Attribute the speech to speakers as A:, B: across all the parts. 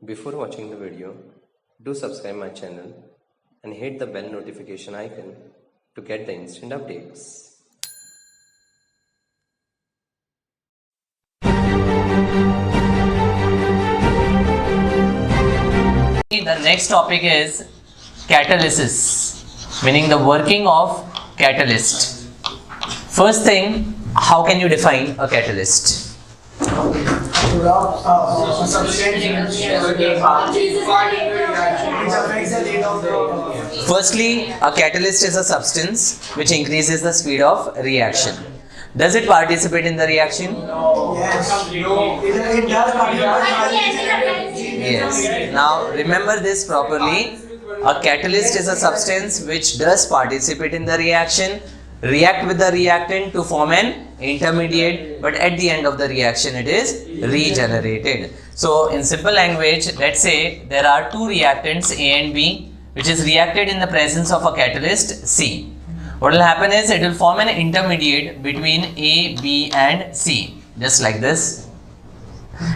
A: Before watching the video, do subscribe my channel and hit the bell notification icon to get the instant updates.
B: The next topic is catalysis, meaning the working of catalyst. First thing, how can you define a catalyst? Firstly, a catalyst is a substance which increases the speed of reaction. Does it participate in the reaction?
C: Yes. It does participate.
B: Yes. Now remember this properly. A catalyst is a substance which does participate in the reaction, react with the reactant to form an intermediate, but at the end of the reaction it is regenerated. So in simple language, let's say there are two reactants A and B which is reacted in the presence of a catalyst C. What will happen is it will form an intermediate between A, B and C, just like this.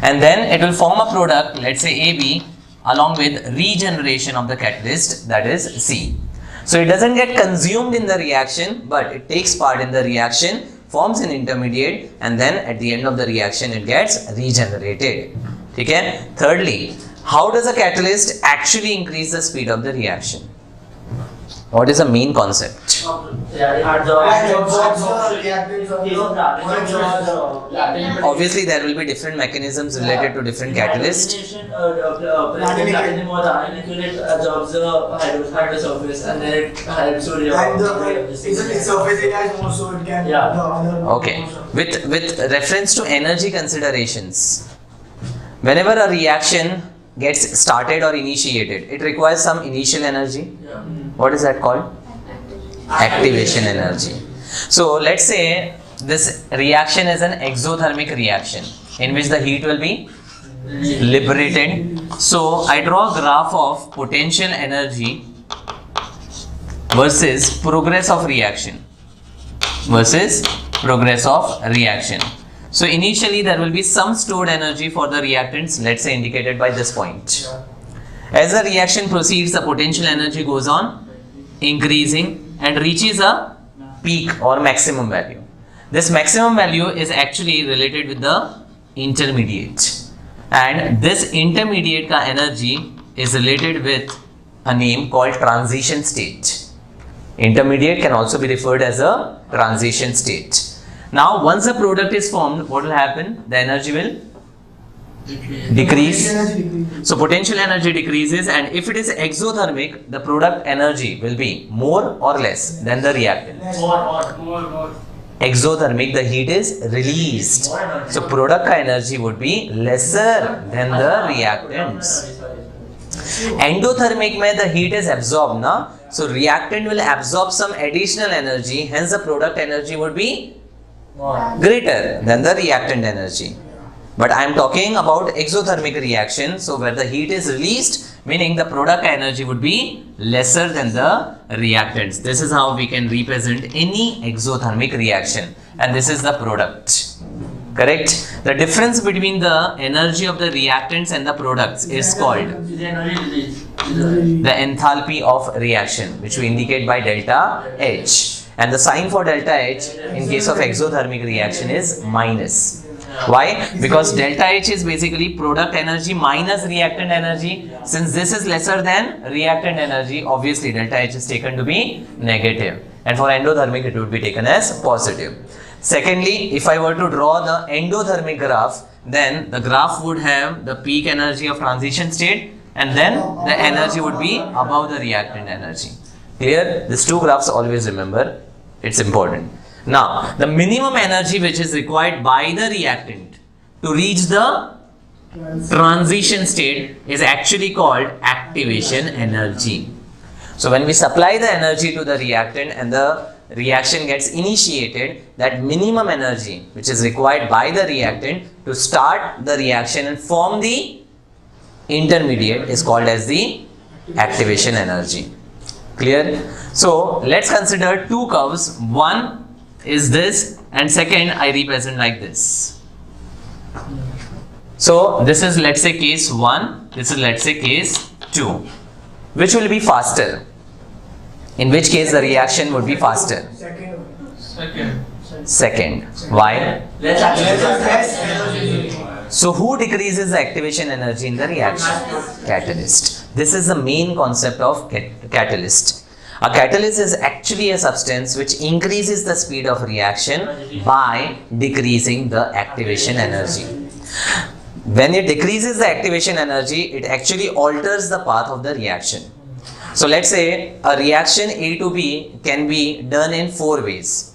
B: And then it will form a product, let's say AB, along with regeneration of the catalyst, that is C. So it doesn't get consumed in the reaction, but it takes part in the reaction, forms an intermediate, and then at the end of the reaction it gets regenerated. Okay? Thirdly, how does a catalyst actually increase the speed of the reaction? What is the main concept? Obviously, there will be different mechanisms related to different catalysts. Okay. With reference to energy considerations, whenever a reaction gets started or initiated, it requires some initial energy. What is that called? Activation energy. So let's say this reaction is an exothermic reaction in which the heat will be liberated. So I draw a graph of potential energy versus progress of reaction. So initially there will be some stored energy for the reactants, let's say indicated by this point. As the reaction proceeds, the potential energy goes on increasing and reaches a peak or maximum value. This maximum value is actually related with the intermediate, and this intermediate ka energy is related with a name called transition state. Intermediate can also be referred as a transition state. Now once the product is formed, what will happen? The energy will decrease. So potential energy decreases, and if it is exothermic, the product energy will be more or less than the reactant.
C: More.
B: Exothermic, the heat is released. So product energy would be lesser than the reactants. Endothermic mein the heat is absorbed, na? So reactant will absorb some additional energy, hence the product energy would be greater than the reactant energy. But I am talking about exothermic reaction, so where the heat is released, meaning the product energy would be lesser than the reactants. This is how we can represent any exothermic reaction, and this is the product. Correct? The difference between the energy of the reactants and the products is called the enthalpy of reaction, which we indicate by delta H. And the sign for delta H in case of exothermic reaction is minus. Why? Because delta H is basically product energy minus reactant energy. Since this is lesser than reactant energy, obviously delta H is taken to be negative. And for endothermic, it would be taken as positive. Secondly, if I were to draw the endothermic graph, then the graph would have the peak energy of transition state, and then the energy would be above the reactant energy. Clear? These two graphs always remember. It's important. Now, the minimum energy which is required by the reactant to reach the transition state is actually called activation energy. So when we supply the energy to the reactant and the reaction gets initiated, that minimum energy which is required by the reactant to start the reaction and form the intermediate is called as the activation energy. Clear? So let's consider two curves. One is this, and second I represent like this. So this is, let's say, case 1. This is, let's say, case 2. Which will be faster? In which case the reaction would be faster? Second. Why? So who decreases the activation energy in the reaction? Catalyst. This is the main concept of catalyst. A catalyst is actually a substance which increases the speed of reaction by decreasing the activation energy. When it decreases the activation energy, it actually alters the path of the reaction. So let's say a reaction A to B can be done in 4 ways.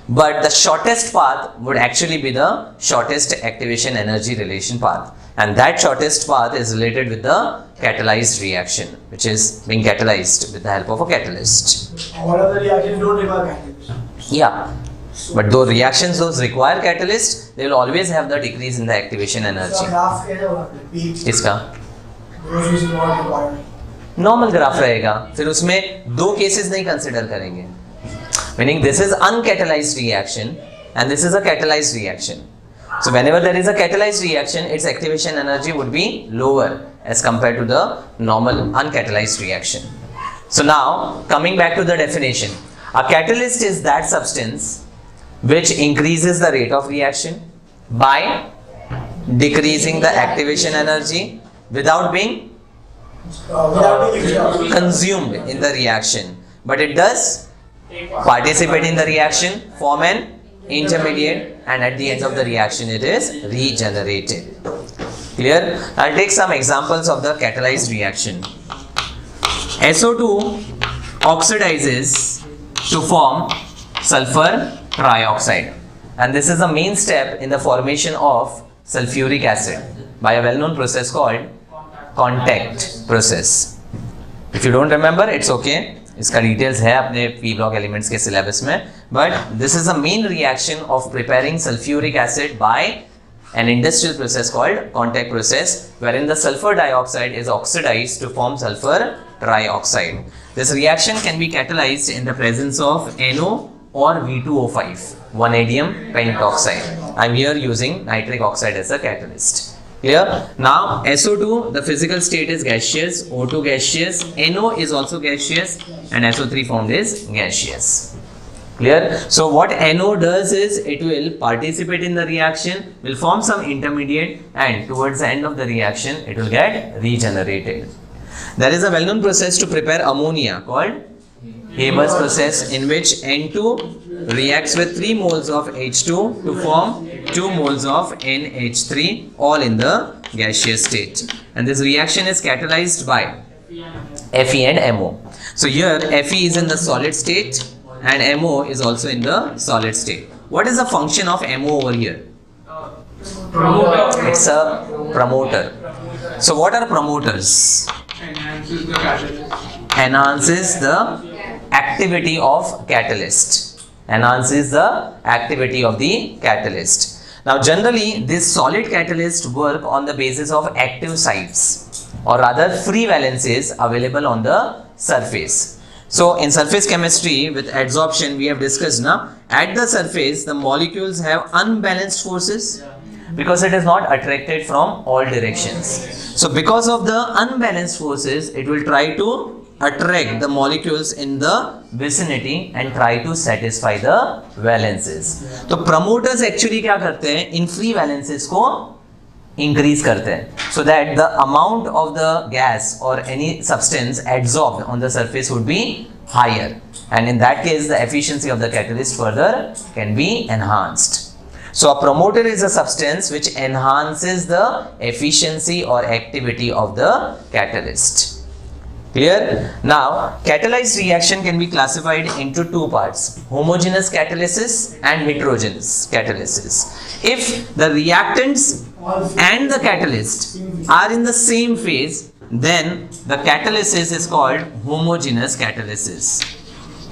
B: But the shortest path would actually be the shortest activation energy relation path. And that shortest path is related with the catalyzed reaction, which is being catalyzed with the help of a catalyst.
C: All of the reactions don't require catalyst.
B: Yeah. But those reactions, those require catalyst, they will always have the decrease in the activation energy.
C: So graph
B: इसका
C: those is not required.
B: Normal graph रहेगा, फिर उसमें 2 cases नहीं consider करेंगे. Meaning this is uncatalyzed reaction and this is a catalyzed reaction. So whenever there is a catalyzed reaction, its activation energy would be lower as compared to the normal uncatalyzed reaction. So now coming back to the definition, a catalyst is that substance which increases the rate of reaction by decreasing the activation energy without being consumed in the reaction, but it does participate in the reaction, form an intermediate, and at the end of the reaction it is regenerated. Clear? I'll take some examples of the catalyzed reaction. SO2 oxidizes to form sulfur trioxide, and this is the main step in the formation of sulfuric acid by a well-known process called contact process. If you don't remember, it's okay. इसका details है अपने P block elements के syllabus में, but this is a main reaction of preparing sulphuric acid by an industrial process called contact process, wherein the sulfur dioxide is oxidized to form sulfur trioxide. This reaction can be catalyzed in the presence of NO or V2O5, vanadium pentoxide. I'm here using nitric oxide as a catalyst. Clear? Now SO2, the physical state is gaseous, O2 gaseous, NO is also gaseous, and SO3 formed is gaseous. Clear? So what NO does is it will participate in the reaction, will form some intermediate, and towards the end of the reaction it will get regenerated. There is a well-known process to prepare ammonia called Haber's process, in which N2 reacts with 3 moles of H2 to form 2 moles of NH3, all in the gaseous state. And this reaction is catalyzed by Fe and MO. So here Fe is in the solid state and MO is also in the solid state. What is the function of MO over here? It's a promoter. So what are promoters? Enhances the activity of catalyst. Enhances the activity of the catalyst. Now generally these solid catalysts work on the basis of active sites, or rather free valences available on the surface. So in surface chemistry with adsorption we have discussed now, at the surface the molecules have unbalanced forces because it is not attracted from all directions. So because of the unbalanced forces, it will try to attract the molecules in the vicinity and try to satisfy the valences. तो promoters actually क्या करते हैं, इन free valences को increase करते हैं, so that the amount of the gas or any substance adsorbed on the surface would be higher, and in that case the efficiency of the catalyst further can be enhanced. So a promoter is a substance which enhances the efficiency or activity of the catalyst. Clear? Now catalyzed reaction can be classified into 2 parts: homogeneous catalysis and heterogeneous catalysis. If the reactants and the catalyst are in the same phase, then the catalysis is called homogeneous catalysis.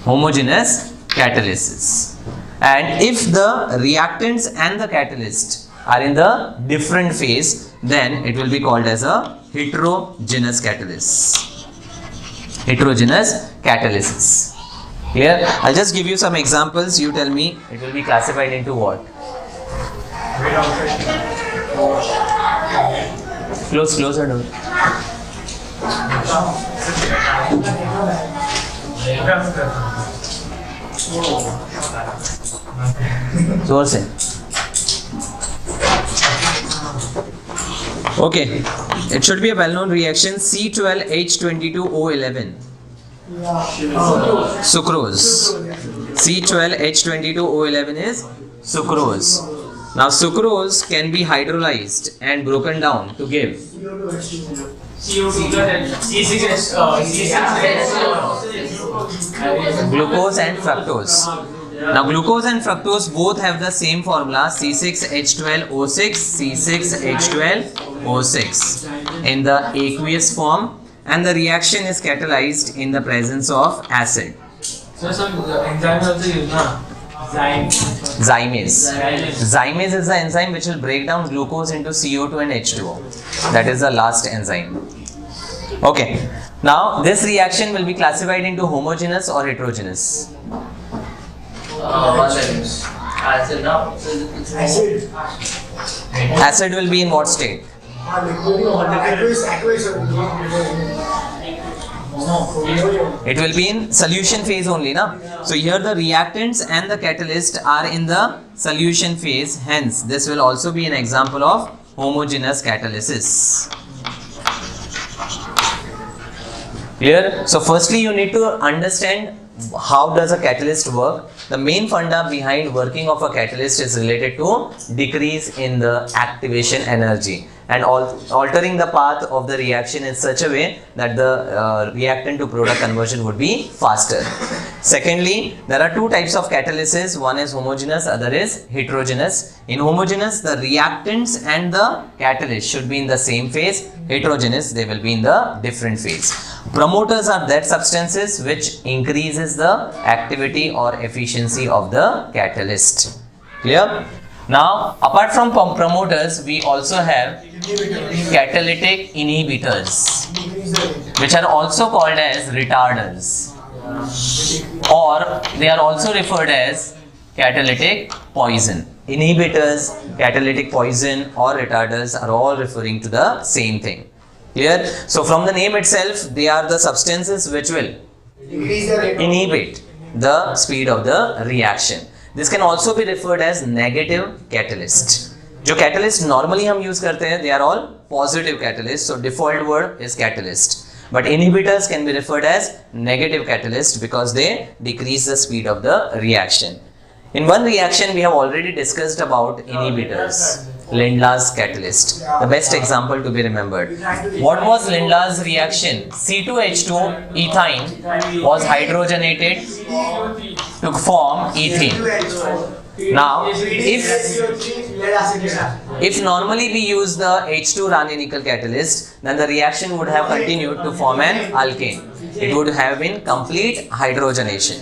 B: Homogeneous catalysis. And if the reactants and the catalyst are in the different phase, then it will be called as a heterogeneous catalysis. Heterogeneous catalysis. Clear? I'll just give you some examples. You tell me it will be classified into what? Close the door. जोर से. Okay, it should be a well-known reaction. C12H22O11. Sucrose. C12H22O11 is sucrose. Now sucrose can be hydrolyzed and broken down to give glucose and fructose. Now glucose and fructose both have the same formula, C6H12O6, C6H12O6 in the aqueous form, and the reaction is catalyzed in the presence of acid.
D: So some enzymes also use na?
B: Zymase. Zymase is the enzyme which will break down glucose into CO2 and H2O. That is the last enzyme. Okay. Now this reaction will be classified into homogeneous or heterogeneous.
D: Acid now.
C: Acid.
B: Acid will be in what state? It will be in solution phase only, na? So here the reactants and the catalyst are in the solution phase. Hence, this will also be an example of homogeneous catalysis. Clear? So firstly, you need to understand how does a catalyst work. The main funda behind working of a catalyst is related to decrease in the activation energy and altering the path of the reaction in such a way that the reactant to product conversion would be faster. Secondly, there are two types of catalysis. One is homogeneous, other is heterogeneous. In homogeneous, the reactants and the catalyst should be in the same phase. Heterogeneous, they will be in the different phase. Promoters are that substances which increases the activity or efficiency of the catalyst. Clear? Now, apart from promoters, we also have catalytic inhibitors, which are also called as retarders, or they are also referred as catalytic poison. Inhibitors, catalytic poison or retarders are all referring to the same thing. Clear? So from the name itself, they are the substances which will inhibit the speed of the reaction. This can also be referred as negative catalyst. जो catalyst normally हम use करते हैं, they are all positive catalyst. So default word is catalyst. But inhibitors can be referred as negative catalyst because they decrease the speed of the reaction. In one reaction, we have already discussed about inhibitors. Lindlar's catalyst, the best example to be remembered. What was Lindlar's reaction? C2H2 ethine was hydrogenated to form ethene. Now, if normally we use the H2 Raney-Nickel catalyst, then the reaction would have continued to form an alkane. It would have been complete hydrogenation.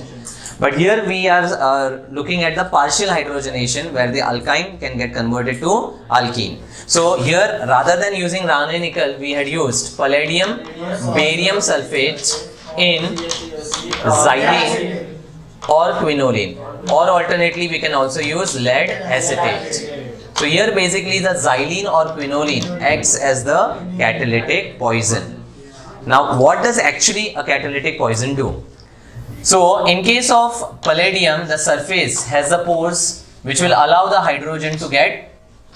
B: But here we are looking at the partial hydrogenation where the alkyne can get converted to alkene. So here, rather than using Raney-Nickel, we had used palladium, barium sulfate in xylene or quinoline, or alternately we can also use lead acetate. So here basically the xylene or quinoline acts as the catalytic poison. Now what does actually a catalytic poison do? So in case of palladium, the surface has the pores which will allow the hydrogen to get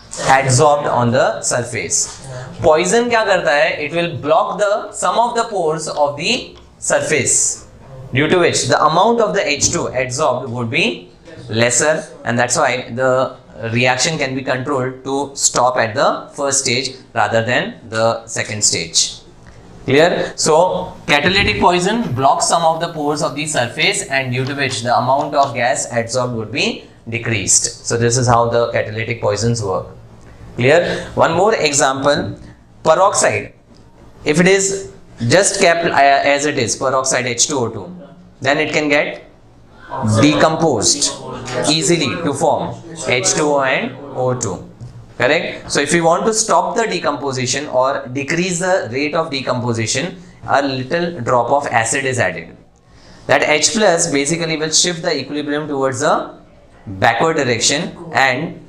B: adsorbed on the surface. Poison क्या करता है? It will block some of the pores of the surface, due to which the amount of the H2 adsorbed would be lesser, and that's why the reaction can be controlled to stop at the first stage rather than the second stage. Clear? So catalytic poison blocks some of the pores of the surface, and due to which the amount of gas adsorbed would be decreased. So this is how the catalytic poisons work. Clear? One more example, peroxide. If it is just kept as it is, peroxide H2O2, then it can get decomposed easily to form H2O and O2. Correct? So if you want to stop the decomposition or decrease the rate of decomposition, a little drop of acid is added. That H plus basically will shift the equilibrium towards the backward direction, and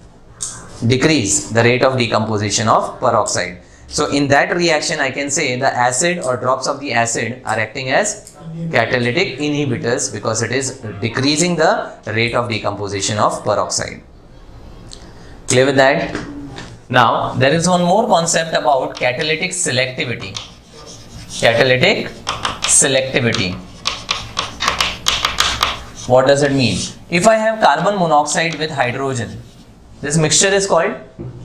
B: decrease the rate of decomposition of peroxide. So in that reaction, I can say the acid or drops of the acid are acting as catalytic inhibitors because it is decreasing the rate of decomposition of peroxide. Clear with that? Now, there is one more concept about catalytic selectivity. Catalytic selectivity. What does it mean? If I have carbon monoxide with hydrogen, this mixture is called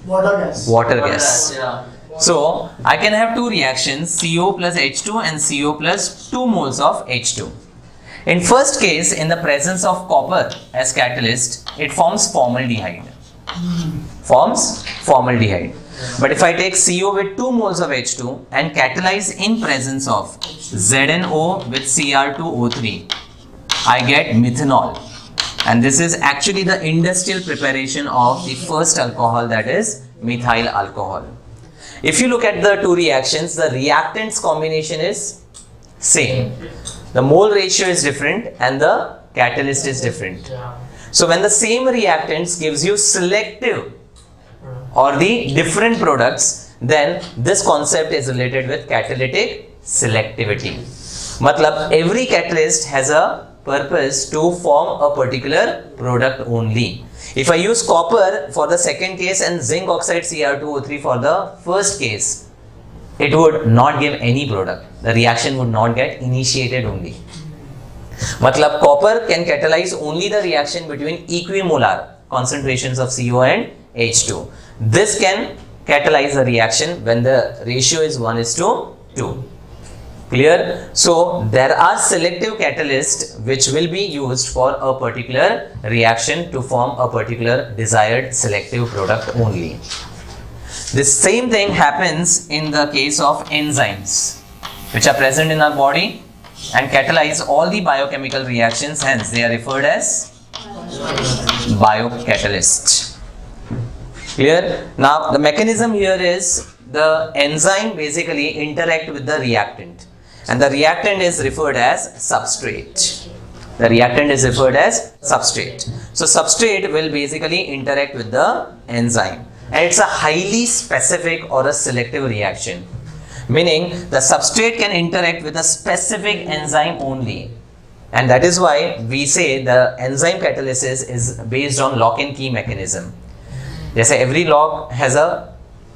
C: Water gas.
B: water gas.
D: Yeah.
B: So, I can have two reactions, CO plus H2 and CO plus 2 moles of H2. In first case, in the presence of copper as catalyst, it forms formaldehyde. Forms formaldehyde. But if I take CO with 2 moles of H2 and catalyze in presence of ZNO with Cr2O3, I get methanol. And this is actually the industrial preparation of the first alcohol, that is methyl alcohol. If you look at the two reactions, the reactants combination is same. The mole ratio is different and the catalyst is different. So when the same reactants gives you selective or the different products, then this concept is related with catalytic selectivity. Matlab, every catalyst has a purpose to form a particular product only. If I use copper for the second case and zinc oxide Cr2O3 for the first case, it would not give any product. The reaction would not get initiated only. Matlab, copper can catalyze only the reaction between equimolar concentrations of CO and H2. This can catalyze the reaction when the ratio is 1:2. Clear? So, there are selective catalysts which will be used for a particular reaction to form a particular desired selective product only. This same thing happens in the case of enzymes which are present in our body and catalyze all the biochemical reactions, hence they are referred as biocatalysts. Clear? Now, the mechanism here is the enzyme basically interact with the reactant. And the reactant is referred as substrate. The reactant is referred as substrate. So, substrate will basically interact with the enzyme. And it's a highly specific or a selective reaction. Meaning, the substrate can interact with a specific enzyme only. And that is why we say the enzyme catalysis is based on lock and key mechanism. Just every lock has a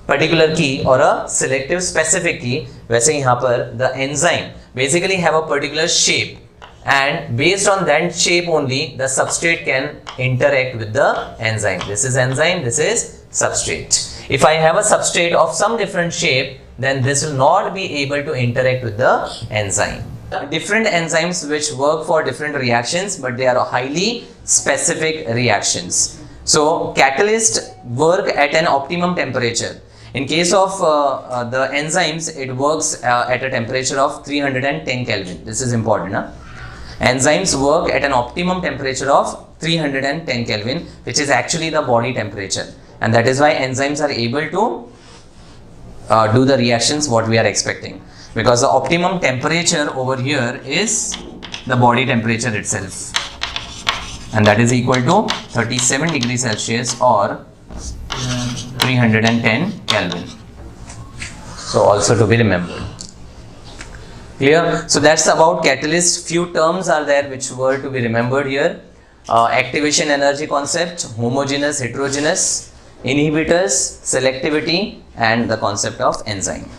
B: particular key or a selective specific key. वैसे यहाँ पर the enzyme basically have a particular shape and based on that shape only the substrate can interact with the enzyme. This is enzyme, this is substrate. If I have a substrate of some different shape, then this will not be able to interact with the enzyme. Different enzymes which work for different reactions, but they are highly specific reactions. So catalysts work at an optimum temperature. In case of the enzymes, it works at a temperature of 310 Kelvin. This is important. Huh? Enzymes work at an optimum temperature of 310 Kelvin, which is actually the body temperature. And that is why enzymes are able to do the reactions what we are expecting. Because the optimum temperature over here is the body temperature itself. And that is equal to 37 degrees Celsius or 310 Kelvin. So also to be remembered. Clear? So that's about catalyst. Few terms are there which were to be remembered here. Activation energy concept, homogeneous, heterogeneous, inhibitors, selectivity, and the concept of enzyme.